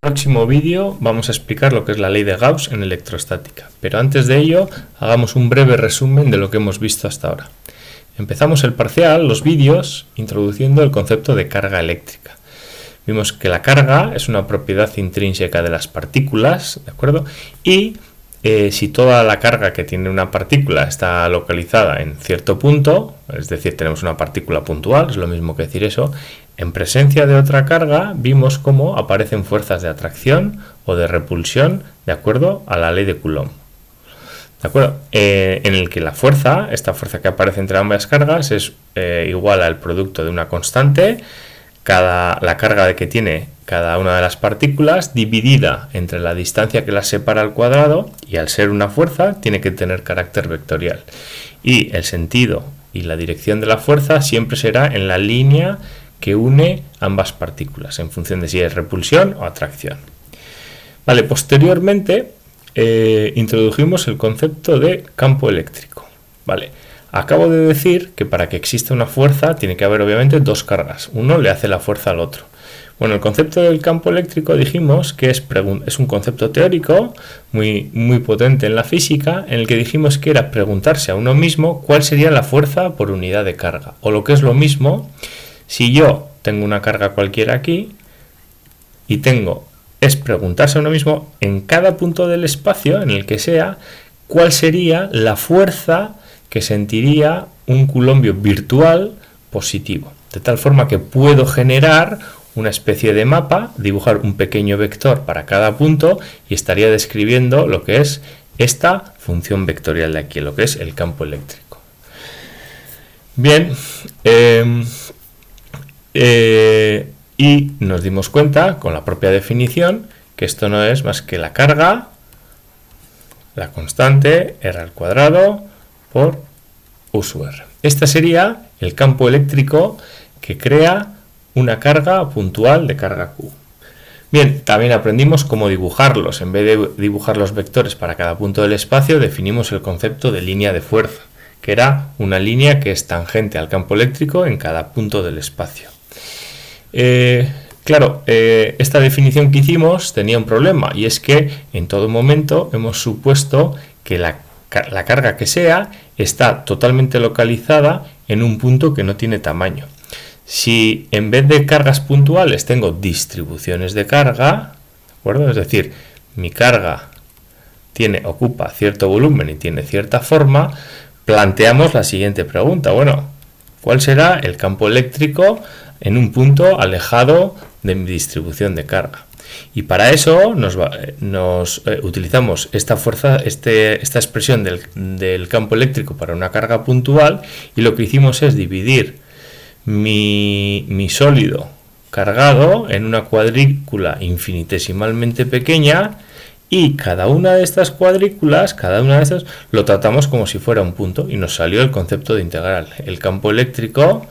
En el próximo vídeo vamos a explicar lo que es la ley de Gauss en electrostática, pero antes de ello hagamos un breve resumen de lo que hemos visto hasta ahora. Empezamos el parcial, los vídeos, introduciendo el concepto de carga eléctrica. Vimos que la carga es una propiedad intrínseca de las partículas, ¿de acuerdo? Y si toda la carga que tiene una partícula está localizada en cierto punto, es decir, tenemos una partícula puntual, es lo mismo que decir eso, en presencia de otra carga vimos cómo aparecen fuerzas de atracción o de repulsión de acuerdo a la ley de Coulomb. ¿De acuerdo? En el que la fuerza, esta fuerza que aparece entre ambas cargas, es igual al producto de una constante, la carga que tiene cada una de las partículas dividida entre la distancia que las separa al cuadrado, y al ser una fuerza tiene que tener carácter vectorial. Y el sentido y la dirección de la fuerza siempre será en la línea que une ambas partículas, en función de si es repulsión o atracción. Vale, posteriormente introdujimos el concepto de campo eléctrico. Vale, acabo de decir que para que exista una fuerza tiene que haber obviamente dos cargas, uno le hace la fuerza al otro. Bueno, el concepto del campo eléctrico dijimos que es un concepto teórico muy potente en la física, en el que dijimos que era preguntarse a uno mismo cuál sería la fuerza por unidad de carga, o lo que es lo mismo, si yo tengo una carga cualquiera aquí y es preguntarse a uno mismo en cada punto del espacio en el que sea cuál sería la fuerza que sentiría un coulombio virtual positivo, de tal forma que puedo generar una especie de mapa, dibujar un pequeño vector para cada punto y estaría describiendo lo que es esta función vectorial de aquí, lo que es el campo eléctrico. Bien, y nos dimos cuenta con la propia definición que esto no es más que la carga, la constante r al cuadrado por u sub r. Este sería el campo eléctrico que crea una carga puntual de carga Q. Bien, también aprendimos cómo dibujarlos. En vez de dibujar los vectores para cada punto del espacio, definimos el concepto de línea de fuerza, que era una línea que es tangente al campo eléctrico en cada punto del espacio. Esta definición que hicimos tenía un problema, y es que en todo momento hemos supuesto que la carga que sea está totalmente localizada en un punto que no tiene tamaño. Si en vez de cargas puntuales tengo distribuciones de carga, ¿de acuerdo? Es decir, mi carga ocupa cierto volumen y tiene cierta forma, planteamos la siguiente pregunta. Bueno, ¿cuál será el campo eléctrico en un punto alejado de mi distribución de carga? Y para eso utilizamos esta expresión del campo eléctrico para una carga puntual, y lo que hicimos es dividir mi sólido cargado en una cuadrícula infinitesimalmente pequeña, y cada una de estas cuadrículas, lo tratamos como si fuera un punto, y nos salió el concepto de integral. El campo eléctrico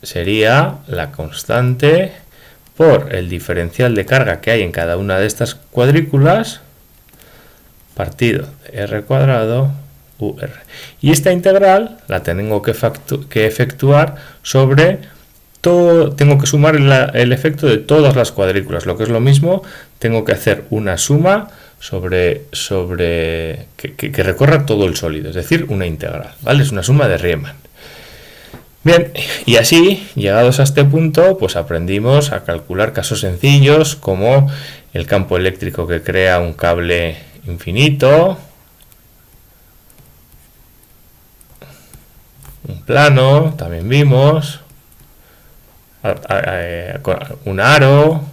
sería la constante por el diferencial de carga que hay en cada una de estas cuadrículas partido de r cuadrado UR. Y esta integral la tengo que efectuar sobre todo, tengo que sumar el efecto de todas las cuadrículas, lo que es lo mismo, tengo que hacer una suma sobre que recorra todo el sólido, es decir, una integral, ¿vale? Es una suma de Riemann. Bien, y así, llegados a este punto, pues aprendimos a calcular casos sencillos como el campo eléctrico que crea un cable infinito, un plano, también vimos, un aro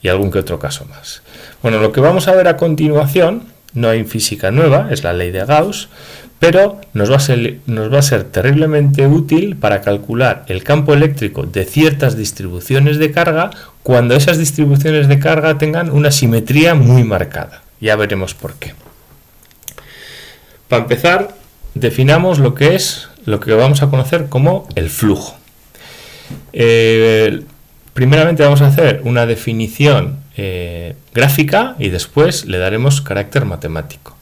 y algún que otro caso más. Bueno, lo que vamos a ver a continuación, no hay física nueva, es la ley de Gauss, pero nos va a ser terriblemente útil para calcular el campo eléctrico de ciertas distribuciones de carga cuando esas distribuciones de carga tengan una simetría muy marcada. Ya veremos por qué. Para empezar, definamos lo que vamos a conocer como el flujo. Primeramente vamos a hacer una definición gráfica y después le daremos carácter matemático.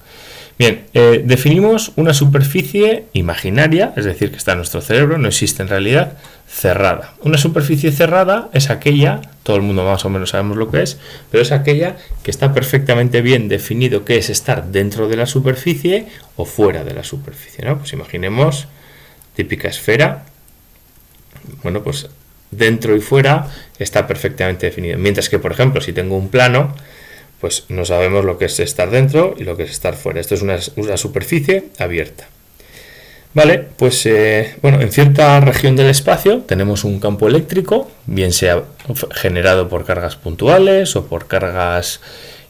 Bien, definimos una superficie imaginaria, es decir, que está en nuestro cerebro, no existe en realidad, cerrada. Una superficie cerrada es aquella, todo el mundo más o menos sabemos lo que es, pero es aquella que está perfectamente bien definido qué es estar dentro de la superficie o fuera de la superficie, ¿no? Pues imaginemos, típica esfera, bueno, pues dentro y fuera está perfectamente definido. Mientras que, por ejemplo, si tengo un plano, pues no sabemos lo que es estar dentro y lo que es estar fuera. Esto es una superficie abierta. Vale, pues bueno, en cierta región del espacio tenemos un campo eléctrico, bien sea generado por cargas puntuales o por cargas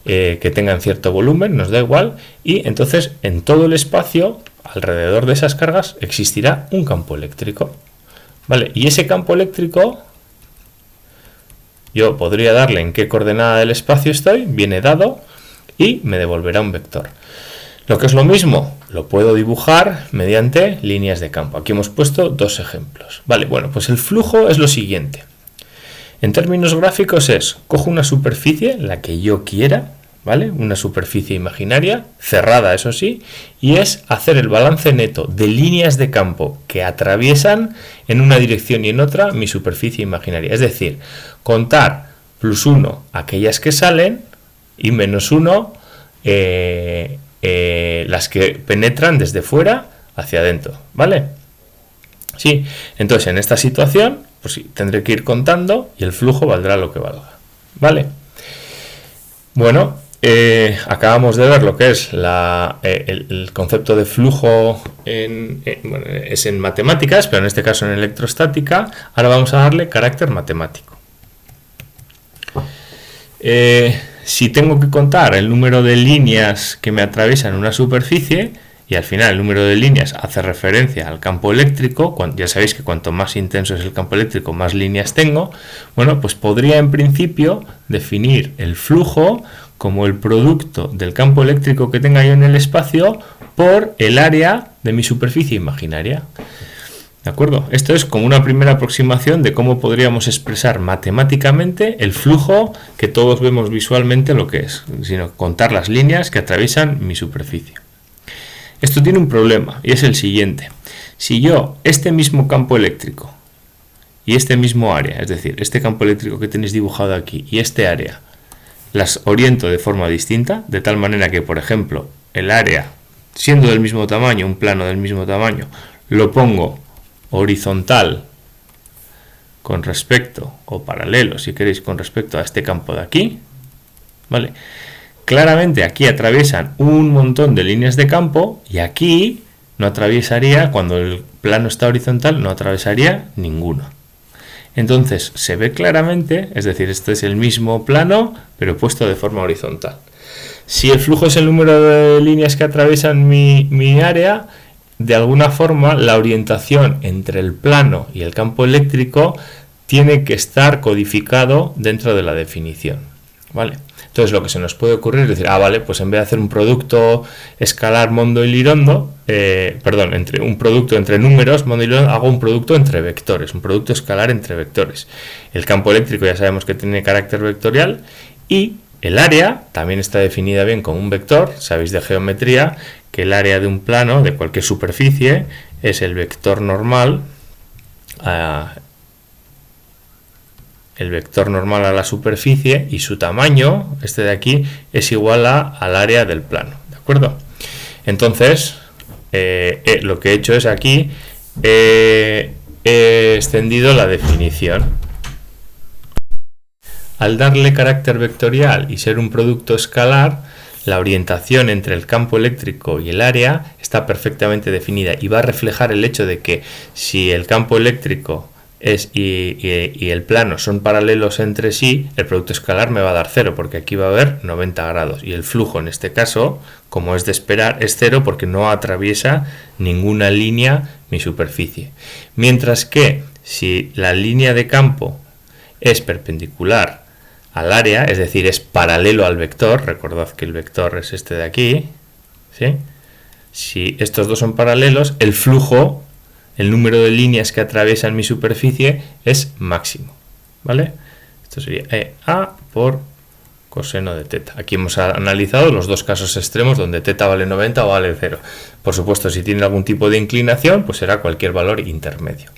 que tengan cierto volumen, nos da igual, y entonces en todo el espacio, alrededor de esas cargas, existirá un campo eléctrico. Vale, y ese campo eléctrico, yo podría darle en qué coordenada del espacio estoy, viene dado, y me devolverá un vector. Lo que es lo mismo, lo puedo dibujar mediante líneas de campo. Aquí hemos puesto dos ejemplos. Vale, bueno, pues el flujo es lo siguiente. En términos gráficos es, cojo una superficie, la que yo quiera, ¿vale? Una superficie imaginaria, cerrada eso sí, y es hacer el balance neto de líneas de campo que atraviesan en una dirección y en otra mi superficie imaginaria. Es decir, contar +1 aquellas que salen y -1 las que penetran desde fuera hacia adentro, ¿vale? Sí, entonces en esta situación, pues sí, tendré que ir contando y el flujo valdrá lo que valga, ¿vale? Bueno, acabamos de ver lo que es el concepto de flujo bueno, es en matemáticas, pero en este caso en electrostática. Ahora vamos a darle carácter matemático. Si tengo que contar el número de líneas que me atraviesan una superficie, y al final el número de líneas hace referencia al campo eléctrico, ya sabéis que cuanto más intenso es el campo eléctrico, más líneas tengo, bueno, pues podría en principio definir el flujo como el producto del campo eléctrico que tenga yo en el espacio por el área de mi superficie imaginaria. ¿De acuerdo? Esto es como una primera aproximación de cómo podríamos expresar matemáticamente el flujo que todos vemos visualmente lo que es, sino contar las líneas que atraviesan mi superficie. Esto tiene un problema y es el siguiente. Si yo este mismo campo eléctrico y este mismo área, es decir, este campo eléctrico que tenéis dibujado aquí y este área, las oriento de forma distinta, de tal manera que, por ejemplo, el área, siendo del mismo tamaño, un plano del mismo tamaño, lo pongo horizontal con respecto, o paralelo si queréis, con respecto a este campo de aquí, ¿vale? Claramente aquí atraviesan un montón de líneas de campo y aquí no atravesaría, cuando el plano está horizontal, no atravesaría ninguna. Entonces se ve claramente, es decir, este es el mismo plano pero puesto de forma horizontal. Si el flujo es el número de líneas que atraviesan mi área, de alguna forma la orientación entre el plano y el campo eléctrico tiene que estar codificado dentro de la definición, ¿vale? Entonces lo que se nos puede ocurrir es decir, vale, pues en vez de hacer un producto escalar Mondo y Lirondo, entre un producto entre números, Mondo y Lirondo, hago un producto entre vectores, un producto escalar entre vectores. El campo eléctrico ya sabemos que tiene carácter vectorial y el área también está definida bien como un vector. Sabéis de geometría que el área de un plano, de cualquier superficie, es el vector normal a la superficie y su tamaño, este de aquí, es igual al área del plano, ¿de acuerdo? Entonces, lo que he hecho es aquí, he extendido la definición. Al darle carácter vectorial y ser un producto escalar, la orientación entre el campo eléctrico y el área está perfectamente definida y va a reflejar el hecho de que si el campo eléctrico y el plano son paralelos entre sí, el producto escalar me va a dar 0 porque aquí va a haber 90 grados y el flujo en este caso, como es de esperar, es 0 porque no atraviesa ninguna línea mi superficie. Mientras que si la línea de campo es perpendicular al área, es decir, es paralelo al vector, recordad que el vector es este de aquí, ¿sí? Si estos dos son paralelos, el flujo, el número de líneas que atraviesan mi superficie es máximo, ¿vale? Esto sería A por coseno de teta. Aquí hemos analizado los dos casos extremos donde teta vale 90 o vale 0. Por supuesto, si tiene algún tipo de inclinación, pues será cualquier valor intermedio.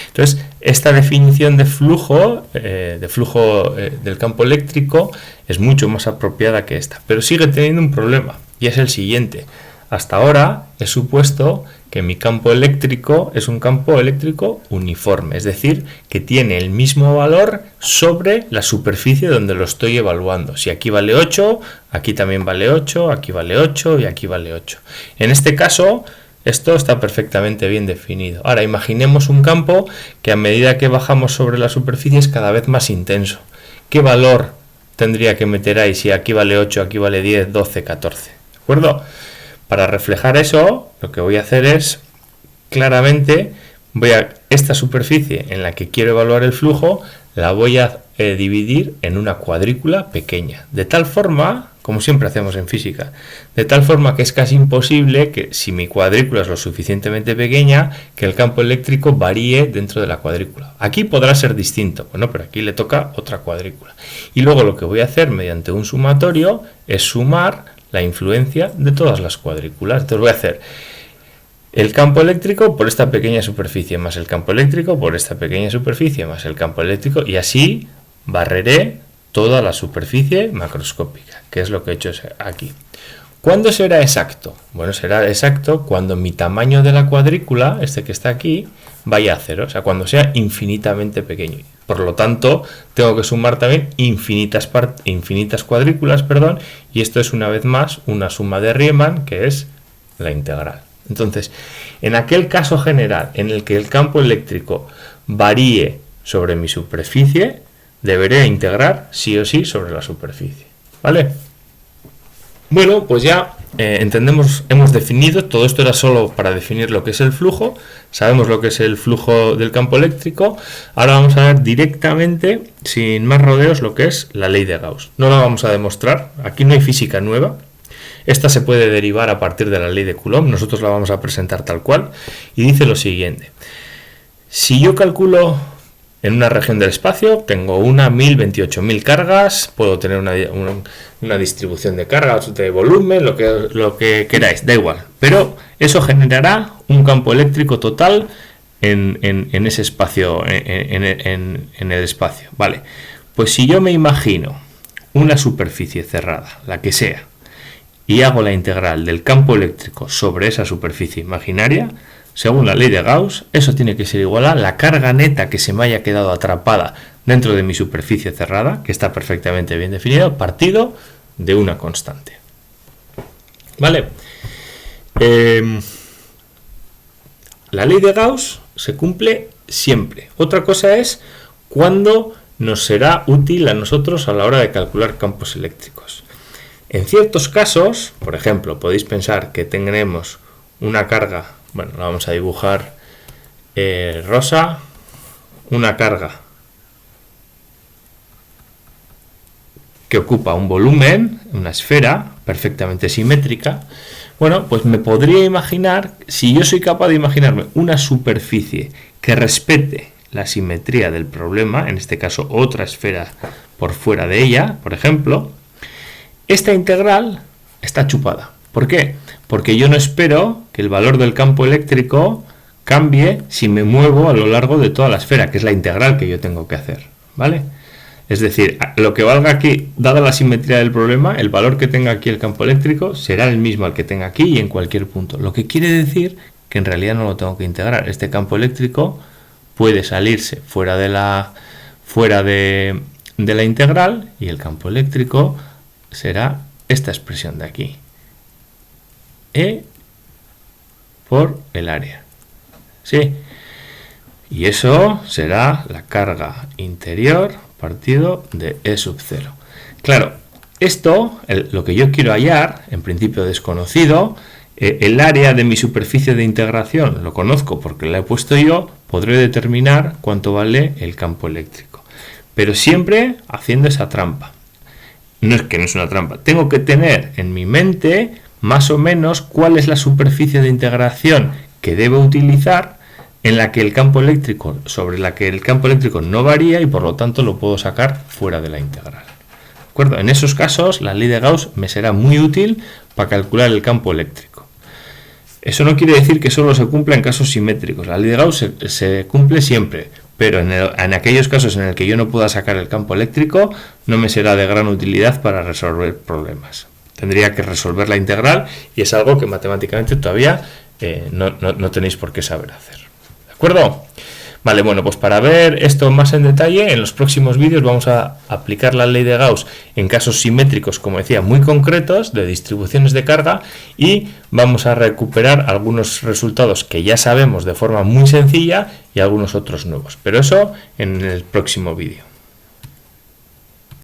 Entonces, esta definición de flujo del campo eléctrico es mucho más apropiada que esta, pero sigue teniendo un problema, y es el siguiente. Hasta ahora he supuesto que mi campo eléctrico es un campo eléctrico uniforme, es decir, que tiene el mismo valor sobre la superficie donde lo estoy evaluando. Si aquí vale 8, aquí también vale 8, aquí vale 8 y aquí vale 8. En este caso, esto está perfectamente bien definido. Ahora, imaginemos un campo que a medida que bajamos sobre la superficie es cada vez más intenso. ¿Qué valor tendría que meter ahí si aquí vale 8, aquí vale 10, 12, 14? ¿De acuerdo? Para reflejar eso, lo que voy a hacer es, claramente, esta superficie en la que quiero evaluar el flujo, la voy a dividir en una cuadrícula pequeña. De tal forma, como siempre hacemos en física, de tal forma que es casi imposible que, si mi cuadrícula es lo suficientemente pequeña, que el campo eléctrico varíe dentro de la cuadrícula. Aquí podrá ser distinto, bueno, pero aquí le toca otra cuadrícula. Y luego lo que voy a hacer mediante un sumatorio es sumar la influencia de todas las cuadrículas. Entonces voy a hacer el campo eléctrico por esta pequeña superficie, más el campo eléctrico por esta pequeña superficie, más el campo eléctrico, y así barreré toda la superficie macroscópica, que es lo que he hecho aquí. ¿Cuándo será exacto? Bueno, será exacto cuando mi tamaño de la cuadrícula, este que está aquí, vaya a 0, o sea, cuando sea infinitamente pequeño. Por lo tanto, tengo que sumar también infinitas cuadrículas, y esto es una vez más una suma de Riemann, que es la integral. Entonces, en aquel caso general en el que el campo eléctrico varíe sobre mi superficie, deberé integrar sí o sí sobre la superficie, ¿vale? Bueno, pues ya hemos definido, todo esto era solo para definir lo que es el flujo, sabemos lo que es el flujo del campo eléctrico, ahora vamos a ver directamente, sin más rodeos, lo que es la ley de Gauss. No la vamos a demostrar, aquí no hay física nueva, esta se puede derivar a partir de la ley de Coulomb, nosotros la vamos a presentar tal cual, y dice lo siguiente: si yo calculo en una región del espacio, tengo 1028.000 cargas, puedo tener una distribución de cargas, de volumen, lo que queráis, da igual. Pero eso generará un campo eléctrico total en ese espacio, en el espacio. Vale, pues si yo me imagino una superficie cerrada, la que sea, y hago la integral del campo eléctrico sobre esa superficie imaginaria, según la ley de Gauss, eso tiene que ser igual a la carga neta que se me haya quedado atrapada dentro de mi superficie cerrada, que está perfectamente bien definido, partido de una constante. ¿Vale? La ley de Gauss se cumple siempre. Otra cosa es cuándo nos será útil a nosotros a la hora de calcular campos eléctricos. En ciertos casos, por ejemplo, podéis pensar que tenemos una carga, bueno, la vamos a dibujar rosa, una carga que ocupa un volumen, una esfera perfectamente simétrica. Bueno, pues me podría imaginar, si yo soy capaz de imaginarme una superficie que respete la simetría del problema, en este caso otra esfera por fuera de ella, por ejemplo, esta integral está chupada. ¿Por qué? Porque yo no espero que el valor del campo eléctrico cambie si me muevo a lo largo de toda la esfera, que es la integral que yo tengo que hacer, ¿vale? Es decir, lo que valga aquí, dada la simetría del problema, el valor que tenga aquí el campo eléctrico será el mismo al que tenga aquí y en cualquier punto. Lo que quiere decir que en realidad no lo tengo que integrar. Este campo eléctrico puede salirse fuera de la integral y el campo eléctrico será esta expresión de aquí. E por el área. ¿Sí? Y eso será la carga interior partido de E sub 0. Claro, esto, lo que yo quiero hallar, en principio desconocido, el área de mi superficie de integración lo conozco porque la he puesto yo, podré determinar cuánto vale el campo eléctrico. Pero siempre haciendo esa trampa. No es que no es una trampa. Tengo que tener en mi mente más o menos cuál es la superficie de integración que debo utilizar en la que el campo eléctrico, sobre la que el campo eléctrico no varía y por lo tanto lo puedo sacar fuera de la integral. acuerdo? En esos casos, la ley de Gauss me será muy útil para calcular el campo eléctrico. Eso no quiere decir que solo se cumpla en casos simétricos. La ley de Gauss se cumple siempre, pero en aquellos casos en el que yo no pueda sacar el campo eléctrico, no me será de gran utilidad para resolver problemas. Tendría que resolver la integral y es algo que matemáticamente todavía no tenéis por qué saber hacer. ¿De acuerdo? Vale, bueno, pues para ver esto más en detalle, en los próximos vídeos vamos a aplicar la ley de Gauss en casos simétricos, como decía, muy concretos, de distribuciones de carga, y vamos a recuperar algunos resultados que ya sabemos de forma muy sencilla y algunos otros nuevos. Pero eso en el próximo vídeo.